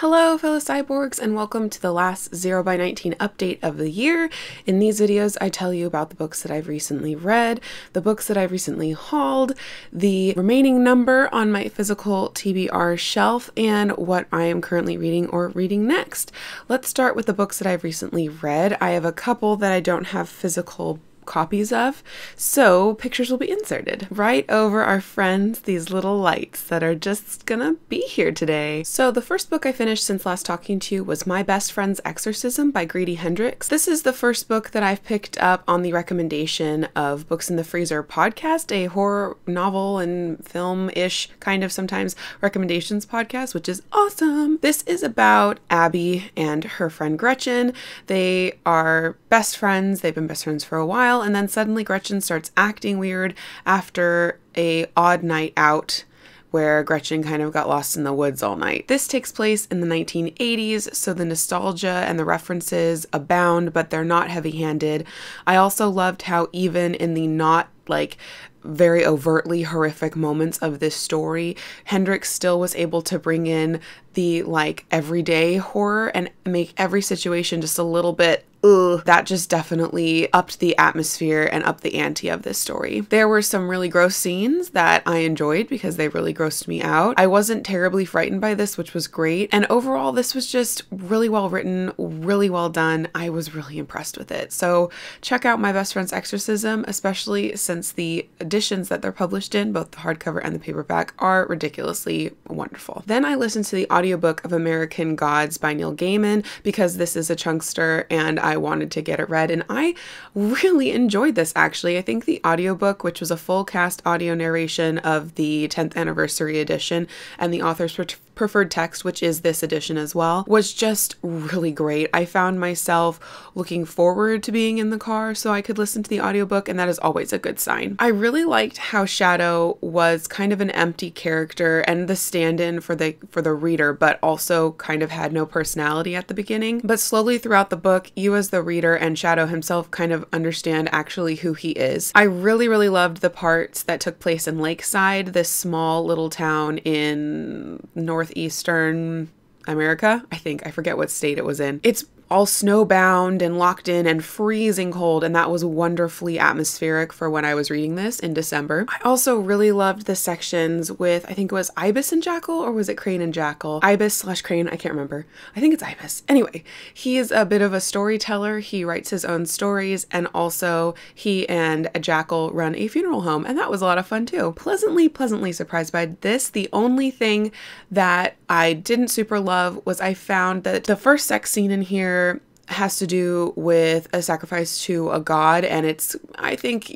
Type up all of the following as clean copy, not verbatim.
Hello fellow cyborgs, and welcome to the last 0 by 19 update of the year. In these videos I tell you about the books that I've recently read, the books that I've recently hauled, the remaining number on my physical TBR shelf, and what I am currently reading or reading next. Let's start with the books that I've recently read. I have a couple that I don't have physical copies of, so pictures will be inserted right over our friends, these little lights that are just gonna be here today. So the first book I finished since last talking to you was My Best Friend's Exorcism by Grady Hendrix. This is the first book that I've picked up on the recommendation of Books in the Freezer podcast, a horror novel and film-ish kind of sometimes recommendations podcast, which is awesome. This is about Abby and her friend Gretchen. They are best friends. They've been best friends for a while. And then suddenly Gretchen starts acting weird after a odd night out where Gretchen kind of got lost in the woods all night. This takes place in the 1980s, so the nostalgia and the references abound, but they're not heavy-handed. I also loved how even in the not very overtly horrific moments of this story, Hendrix still was able to bring in the everyday horror and make every situation just a little bit that just definitely upped the atmosphere and upped the ante of this story. There were some really gross scenes that I enjoyed because they really grossed me out. I wasn't terribly frightened by this, which was great. And overall, this was just really well written, really well done. I was really impressed with it. So check out My Best Friend's Exorcism, especially since the editions that they're published in, both the hardcover and the paperback, are ridiculously wonderful. Then I listened to the audiobook of American Gods by Neil Gaiman because this is a chunkster and I wanted to get it read, and I really enjoyed this actually. I think the audiobook, which was a full cast audio narration of the 10th anniversary edition and the author's preferred text, which is this edition as well, was just really great. I found myself looking forward to being in the car so I could listen to the audiobook, and that is always a good sign. I really liked how Shadow was kind of an empty character and the stand-in for the reader, but also kind of had no personality at the beginning. But slowly throughout the book, you as the reader and Shadow himself kind of understand actually who he is. I really loved the parts that took place in Lakeside, this small little town in northeastern America. I forget what state it was in. It's all snowbound and locked in and freezing cold, and that was wonderfully atmospheric for when I was reading this in December. I also really loved the sections with, I think it was Ibis and Jackal, or was it Crane and Jackal? Ibis/Crane, I can't remember. I think it's Ibis. Anyway, he is a bit of a storyteller. He writes his own stories, and also he and a Jackal run a funeral home, and that was a lot of fun too. Pleasantly surprised by this. The only thing that I didn't super love was I found that the first sex scene in here has to do with a sacrifice to a god, and it's, I think,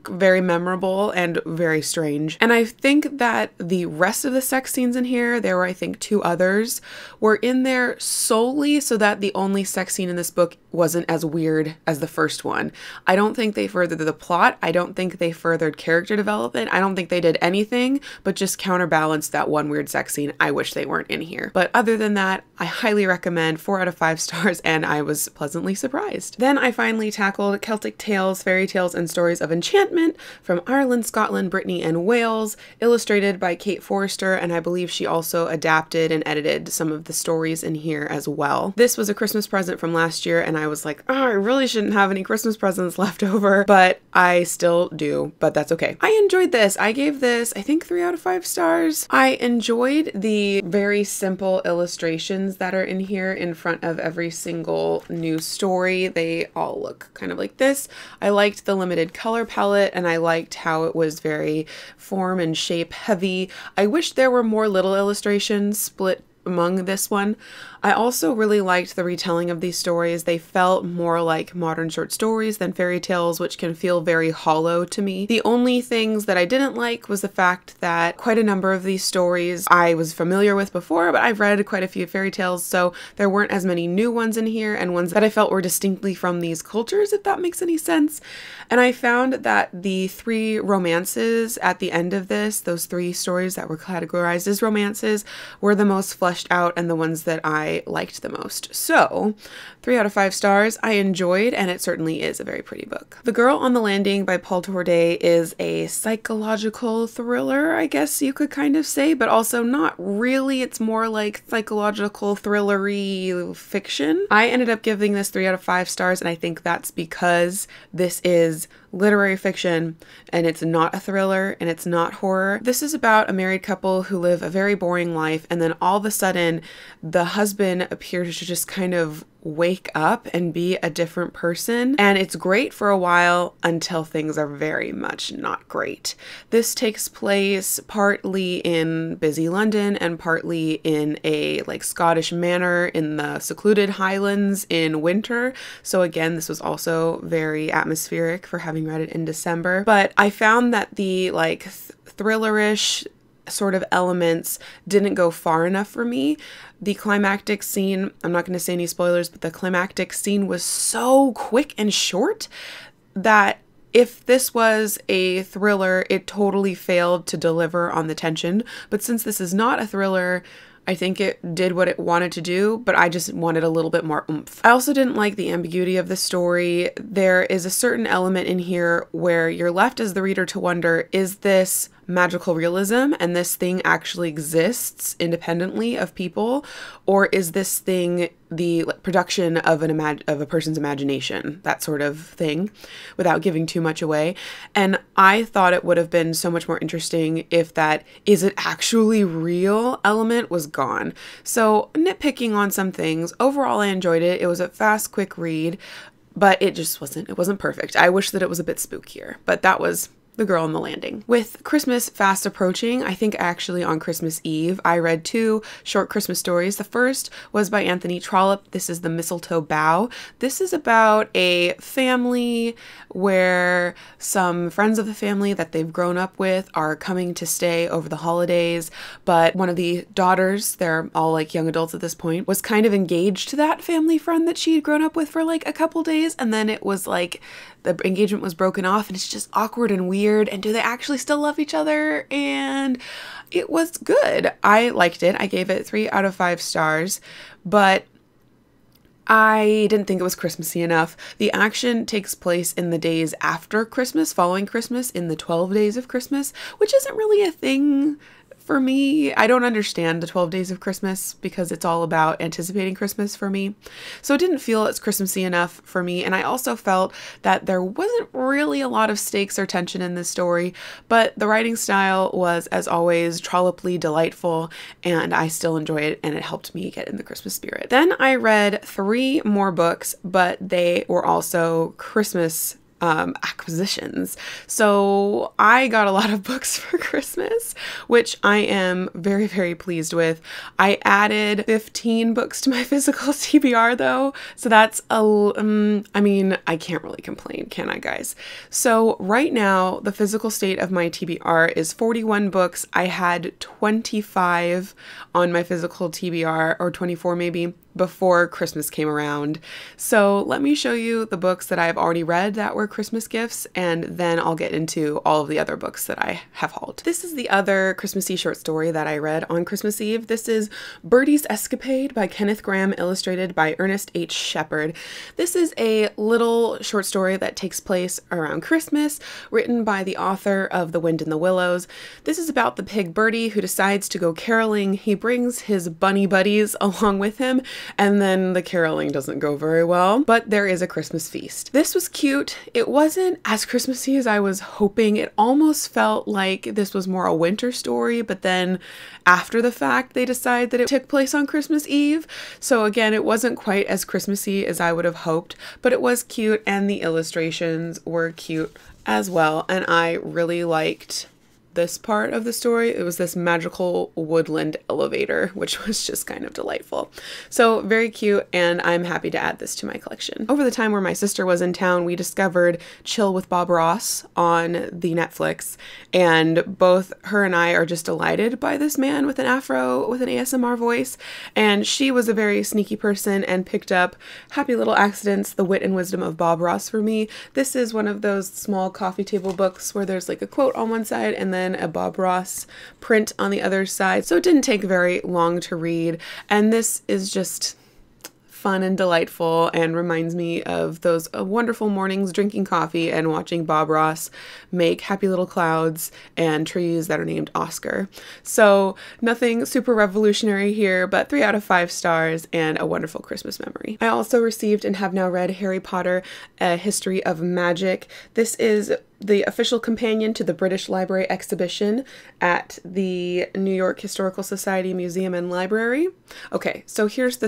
very memorable and very strange. And I think that the rest of the sex scenes in here, there were I think 2 others, were in there solely so that the only sex scene in this book wasn't as weird as the first one. I don't think they furthered the plot. I don't think they furthered character development. I don't think they did anything but just counterbalanced that one weird sex scene. I wish they weren't in here. But other than that, I highly recommend. 4 out of 5 stars, and I was pleasantly surprised. Then I finally tackled Celtic Tales, Fairy Tales, and Stories of Enchantment from Ireland, Scotland, Brittany, and Wales, illustrated by Kate Forrester, and I believe she also adapted and edited some of the stories in here as well. This was a Christmas present from last year, and I was like, oh, I really shouldn't have any Christmas presents left over, but I still do, but that's okay. I enjoyed this. I gave this, I think, 3 out of 5 stars. I enjoyed the very simple illustrations that are in here in front of every single new story. They all look kind of like this. I liked the limited color palette, and I liked how it was very form and shape heavy. I wish there were more little illustrations split among this one. I also really liked the retelling of these stories. They felt more like modern short stories than fairy tales, which can feel very hollow to me. The only things that I didn't like was the fact that quite a number of these stories I was familiar with before, but I've read quite a few fairy tales, so there weren't as many new ones in here and ones that I felt were distinctly from these cultures, if that makes any sense. And I found that the 3 romances at the end of this, those 3 stories that were categorized as romances, were the most fleshed fleshed out and the ones that I liked the most. So 3 out of 5 stars. I enjoyed, and it certainly is a very pretty book. The Girl on the Landing by Paul Torday is a psychological thriller, I guess you could kind of say, but also not really. It's more like psychological thrillery fiction. I ended up giving this 3 out of 5 stars, and I think that's because this is literary fiction and it's not a thriller and it's not horror. This is about a married couple who live a very boring life, and then all of a sudden the husband appears to just kind of wake up and be a different person, and it's great for a while until things are very much not great. This takes place partly in busy London and partly in a like Scottish manor in the secluded Highlands in winter. So again, this was also very atmospheric for having read it in December. But I found that the like thrillerish sort of elements didn't go far enough for me. The climactic scene, I'm not going to say any spoilers, but the climactic scene was so quick and short that if this was a thriller, it totally failed to deliver on the tension. But since this is not a thriller, I think it did what it wanted to do, but I just wanted a little bit more oomph. I also didn't like the ambiguity of the story. There is a certain element in here where you're left as the reader to wonder, is this magical realism and this thing actually exists independently of people, or is this thing the production of a person's imagination, that sort of thing, without giving too much away. And I thought it would have been so much more interesting if that is it actually real element was gone. So nitpicking on some things, overall I enjoyed it. It was a fast, quick read, but it wasn't perfect. I wish that it was a bit spookier, but that was The Girl on the Landing. With Christmas fast approaching, I think actually on Christmas Eve, I read 2 short Christmas stories. The first was by Anthony Trollope. This is The Mistletoe Bough. This is about a family where some friends of the family that they've grown up with are coming to stay over the holidays, but one of the daughters, they're all like young adults at this point, was kind of engaged to that family friend that she had grown up with for like a couple days, and then it was like the engagement was broken off and it's just awkward and weird, and do they actually still love each other? And it was good. I liked it. I gave it 3 out of 5 stars, but I didn't think it was Christmassy enough. The action takes place in the days after Christmas, following Christmas, in the 12 days of Christmas, which isn't really a thing for me. I don't understand the 12 days of Christmas because it's all about anticipating Christmas for me. So it didn't feel it's Christmassy enough for me. And I also felt that there wasn't really a lot of stakes or tension in this story, but the writing style was, as always, Trollopely delightful, and I still enjoy it, and it helped me get in the Christmas spirit. Then I read 3 more books, but they were also Christmas acquisitions. So I got a lot of books for Christmas, which I am very, very pleased with. I added 15 books to my physical TBR though. So that's I mean, I can't really complain, can I, guys? So right now, the physical state of my TBR is 41 books. I had 25 on my physical TBR, or 24 maybe, before Christmas came around. So let me show you the books that I've already read that were Christmas gifts, and then I'll get into all of the other books that I have hauled. This is the other Christmassy short story that I read on Christmas Eve. This is Birdie's Escapade by Kenneth Grahame, illustrated by Ernest H. Shepard. This is a little short story that takes place around Christmas, written by the author of The Wind in the Willows. This is about the pig Birdie who decides to go caroling. He brings his bunny buddies along with him, and then the caroling doesn't go very well, but there is a Christmas feast. This was cute. It wasn't as Christmassy as I was hoping. It almost felt like this was more a winter story, but then after the fact, they decide that it took place on Christmas Eve. So again, it wasn't quite as Christmassy as I would have hoped, but it was cute, and the illustrations were cute as well. And I really liked this part of the story. It was this magical woodland elevator, which was just kind of delightful. So very cute, and I'm happy to add this to my collection. Over the time where my sister was in town, we discovered Chill with Bob Ross on the Netflix, and both her and I are just delighted by this man with an afro with an ASMR voice, and she was a very sneaky person and picked up Happy Little Accidents, The Wit and Wisdom of Bob Ross for me. This is one of those small coffee table books where there's like a quote on one side and then then a Bob Ross print on the other side. So it didn't take very long to read. And this is just fun and delightful and reminds me of those wonderful mornings drinking coffee and watching Bob Ross make happy little clouds and trees that are named Oscar. So nothing super revolutionary here, but 3 out of 5 stars and a wonderful Christmas memory. I also received and have now read Harry Potter, A History of Magic. This is the official companion to the British Library exhibition at the New York Historical Society Museum and Library. Okay, so here's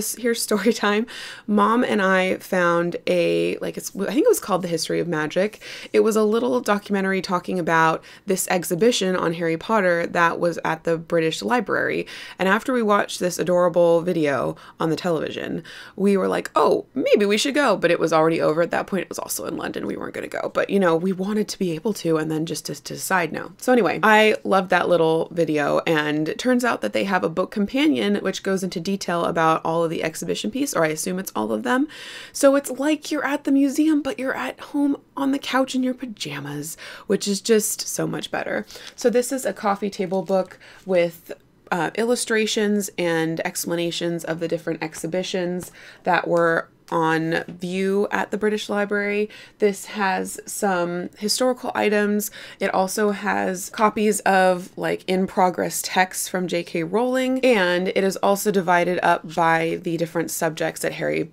story time. Mom and I found I think it was called The History of Magic. It was a little documentary talking about this exhibition on Harry Potter that was at the British Library. And after we watched this adorable video on the television, we were like, oh, maybe we should go. But it was already over at that point. It was also in London. We weren't going to go. But, you know, we wanted to be able to, and then just to decide no. So anyway, I loved that little video, and it turns out that they have a book companion which goes into detail about all of the exhibition piece, or I assume it's all of them. So it's like you're at the museum, but you're at home on the couch in your pajamas, which is just so much better. So this is a coffee table book with illustrations and explanations of the different exhibitions that were on view at the British Library. This has some historical items. It also has copies of like in progress texts from J.K. Rowling, and it is also divided up by the different subjects at Harry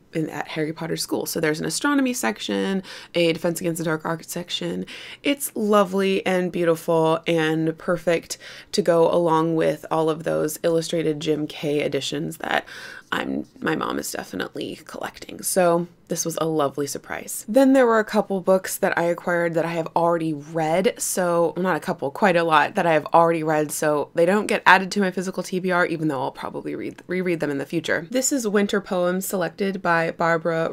Potter school. So there's an astronomy section, a Defense Against the Dark Arts section. It's lovely and beautiful and perfect to go along with all of those illustrated Jim Kay editions that my mom is definitely collecting. So this was a lovely surprise. Then there were a couple books that I acquired that I have already read. So not a couple, quite a lot that I have already read. So they don't get added to my physical TBR, even though I'll probably reread them in the future. This is Winter Poems selected by Barbara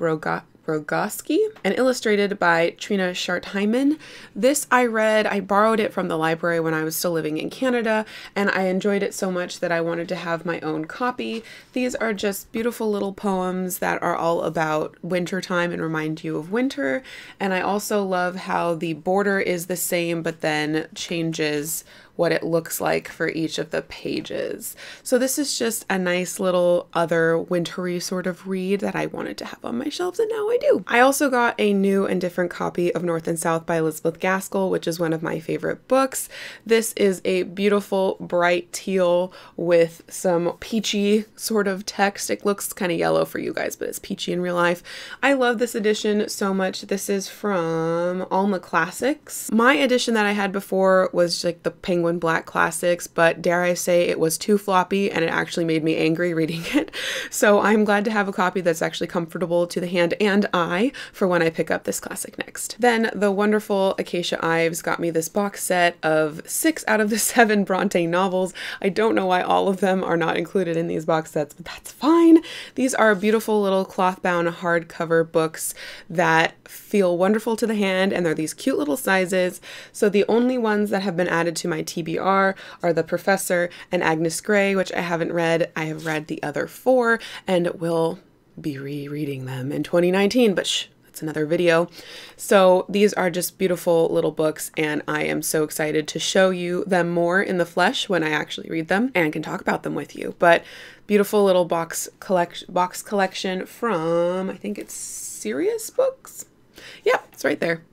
Rogoski and illustrated by Trina Schartheimer. This I borrowed it from the library when I was still living in Canada, and I enjoyed it so much that I wanted to have my own copy. These are just beautiful little poems that are all about winter time and remind you of winter. And I also love how the border is the same, but then changes what it looks like for each of the pages. So this is just a nice little other wintry sort of read that I wanted to have on my shelves, and now I do. I also got a new and different copy of North and South by Elizabeth Gaskell, which is one of my favorite books. This is a beautiful bright teal with some peachy sort of text. It looks kind of yellow for you guys, but it's peachy in real life. I love this edition so much. This is from Alma Classics. My edition that I had before was like the Penguin Black Classics, but dare I say it was too floppy and it actually made me angry reading it. So I'm glad to have a copy that's actually comfortable to the hand and eye for when I pick up this classic next. Then the wonderful Acacia Ives got me this box set of 6 out of the 7 Bronte novels. I don't know why all of them are not included in these box sets, but that's fine. These are beautiful little cloth-bound hardcover books that feel wonderful to the hand, and they're these cute little sizes. So the only ones that have been added to my TBR are The Professor and Agnes Grey, which I haven't read. I have read the other 4 and will be rereading them in 2019, but shh, that's another video. So these are just beautiful little books, and I am so excited to show you them more in the flesh when I actually read them and can talk about them with you. But beautiful little box collection from, I think it's Sirius Books. Yeah, it's right there.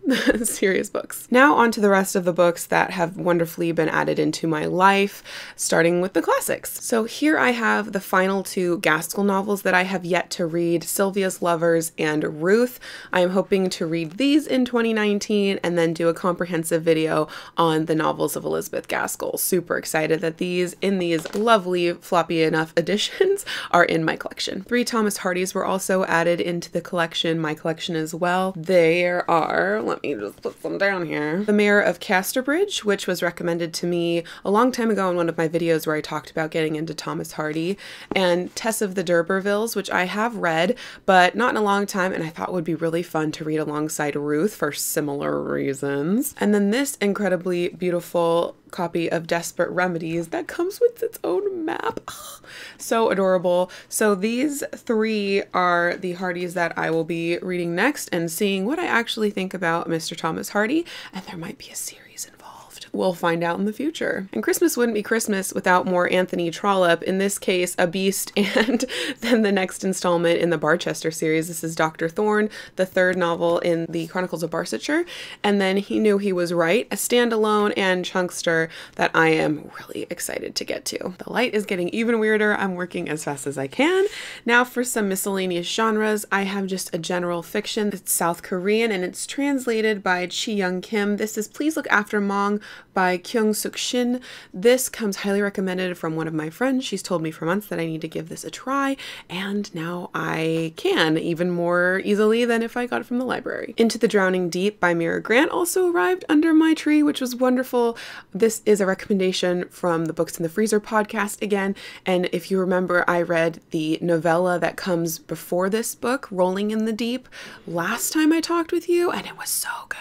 Serious books. Now on to the rest of the books that have wonderfully been added into my life, starting with the classics. So here I have the final 2 Gaskell novels that I have yet to read, Sylvia's Lovers and Ruth. I am hoping to read these in 2019 and then do a comprehensive video on the novels of Elizabeth Gaskell. Super excited that these, in these lovely floppy enough editions, are in my collection. 3 Thomas Hardys were also added into the collection, my collection as well. There are, let me just put them down here. The Mayor of Casterbridge, which was recommended to me a long time ago in one of my videos where I talked about getting into Thomas Hardy, and Tess of the D'Urbervilles, which I have read, but not in a long time, and I thought would be really fun to read alongside Ruth for similar reasons. And then this incredibly beautiful copy of Desperate Remedies that comes with its own map. Ugh, so adorable. So these 3 are the Hardys that I will be reading next and seeing what I actually think about Mr. Thomas Hardy, and there might be a series involved. We'll find out in the future. And Christmas wouldn't be Christmas without more Anthony Trollope, in this case, a beast, and then the next installment in the Barchester series. This is Dr. Thorne, the third novel in the Chronicles of Barsetshire, and then He Knew He Was Right, a standalone and chunkster that I am really excited to get to. The light is getting even weirder. I'm working as fast as I can. Now for some miscellaneous genres, I have just a general fiction. It's South Korean and it's translated by Chi Young Kim. This is Please Look After Mong by Kyung Suk Shin. This comes highly recommended from one of my friends. She's told me for months that I need to give this a try, and now I can even more easily than if I got it from the library. Into the Drowning Deep by Mira Grant also arrived under my tree, which was wonderful. This is a recommendation from the Books in the Freezer podcast again, and if you remember, I read the novella that comes before this book, Rolling in the Deep, last time I talked with you, and it was so good.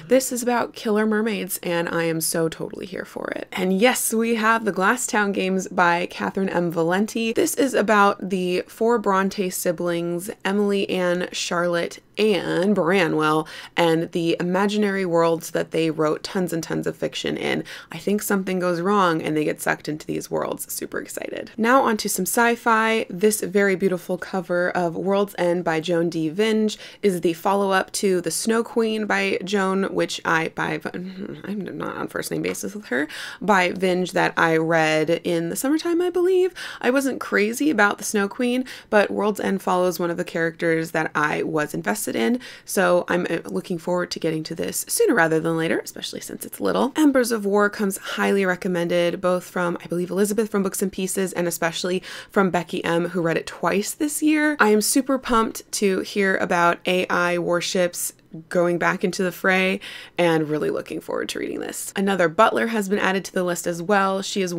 This is about killer mermaids, and I am so totally here for it. And yes, we have The Glasstown Games by Catherine M. Valenti. This is about the four Bronte siblings, Emily, Anne, Charlotte, and Branwell, and the imaginary worlds that they wrote tons and tons of fiction in. I think something goes wrong and they get sucked into these worlds. Super excited. Now onto some sci-fi. This very beautiful cover of World's End by Joan D. Vinge is the follow-up to The Snow Queen by Joan, which I'm not on first name basis with her, by Vinge, that I read in the summertime, I believe. I wasn't crazy about The Snow Queen, but World's End follows one of the characters that I was invested in, so I'm looking forward to getting to this sooner rather than later, especially since it's little. Embers of War comes highly recommended, both from, I believe, Elizabeth from Books and Pieces, and especially from Becky M, who read it twice this year. I am super pumped to hear about AI warships going back into the fray, and really looking forward to reading this. Another Butler has been added to the list as well. She is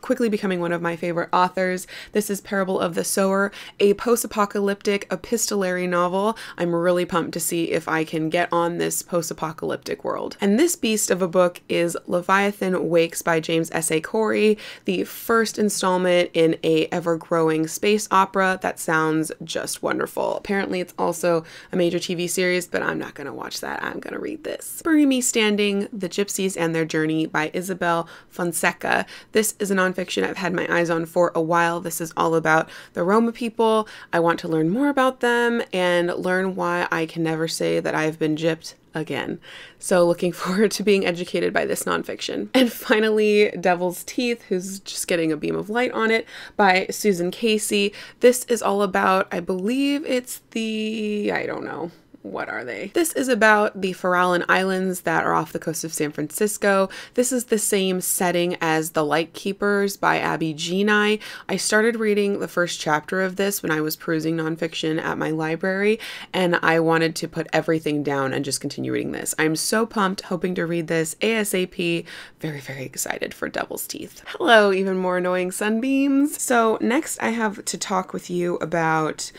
quickly becoming one of my favorite authors. This is Parable of the Sower, a post-apocalyptic epistolary novel. I'm really pumped to see if I can get on this post-apocalyptic world. And this beast of a book is Leviathan Wakes by James S.A. Corey, the first installment in a ever-growing space opera that sounds just wonderful. Apparently it's also a major TV series, but I'm not going to watch that. I'm going to read this. Bury Me Standing, The Gypsies and Their Journey by Isabel Fonseca. This is a nonfiction I've had my eyes on for a while. This is all about the Roma people. I want to learn more about them and learn why I can never say that I've been gypped again. So looking forward to being educated by this nonfiction. And finally, Devil's Teeth, who's just getting a beam of light on it, by Susan Casey. This is all about, I believe it's I don't know. What are they? This is about the Farallon Islands that are off the coast of San Francisco. This is the same setting as The Lightkeepers by Abby Genai. I started reading the first chapter of this when I was perusing nonfiction at my library, and I wanted to put everything down and just continue reading this. I'm so pumped, hoping to read this ASAP. Very, very excited for Devil's Teeth. Hello, even more annoying sunbeams. So next I have to talk with you about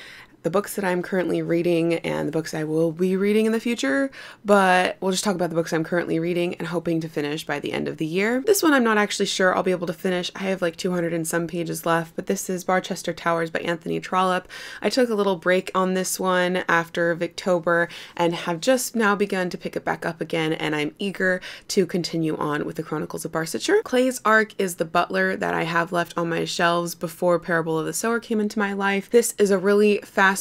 the books that I'm currently reading and the books I will be reading in the future, but we'll just talk about the books I'm currently reading and hoping to finish by the end of the year. This one I'm not actually sure I'll be able to finish. I have like 200 and some pages left, but this is Barchester Towers by Anthony Trollope. I took a little break on this one after Victober and have just now begun to pick it back up again, and I'm eager to continue on with the Chronicles of Barsetshire. Clay's Ark is the Butler that I have left on my shelves before Parable of the Sower came into my life. This is a really fast-paced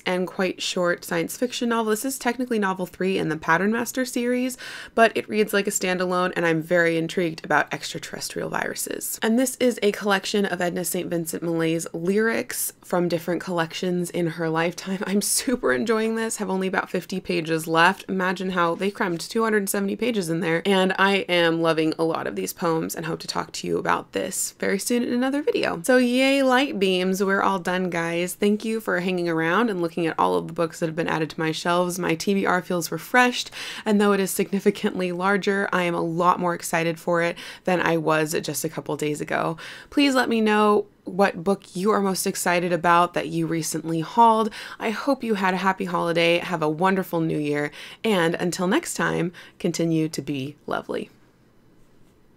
and quite short science fiction novel. This is technically novel 3 in the Pattern Master series, but it reads like a standalone, and I'm very intrigued about extraterrestrial viruses. And this is a collection of Edna St. Vincent Millay's lyrics from different collections in her lifetime. I'm super enjoying this. Have only about 50 pages left. Imagine how they crammed 270 pages in there, and I am loving a lot of these poems and hope to talk to you about this very soon in another video. So yay, light beams, we're all done, guys. Thank you for hanging around and looking at all of the books that have been added to my shelves. My TBR feels refreshed, and though it is significantly larger, I am a lot more excited for it than I was just a couple days ago. Please let me know what book you are most excited about that you recently hauled. I hope you had a happy holiday, have a wonderful new year, and until next time, continue to be lovely.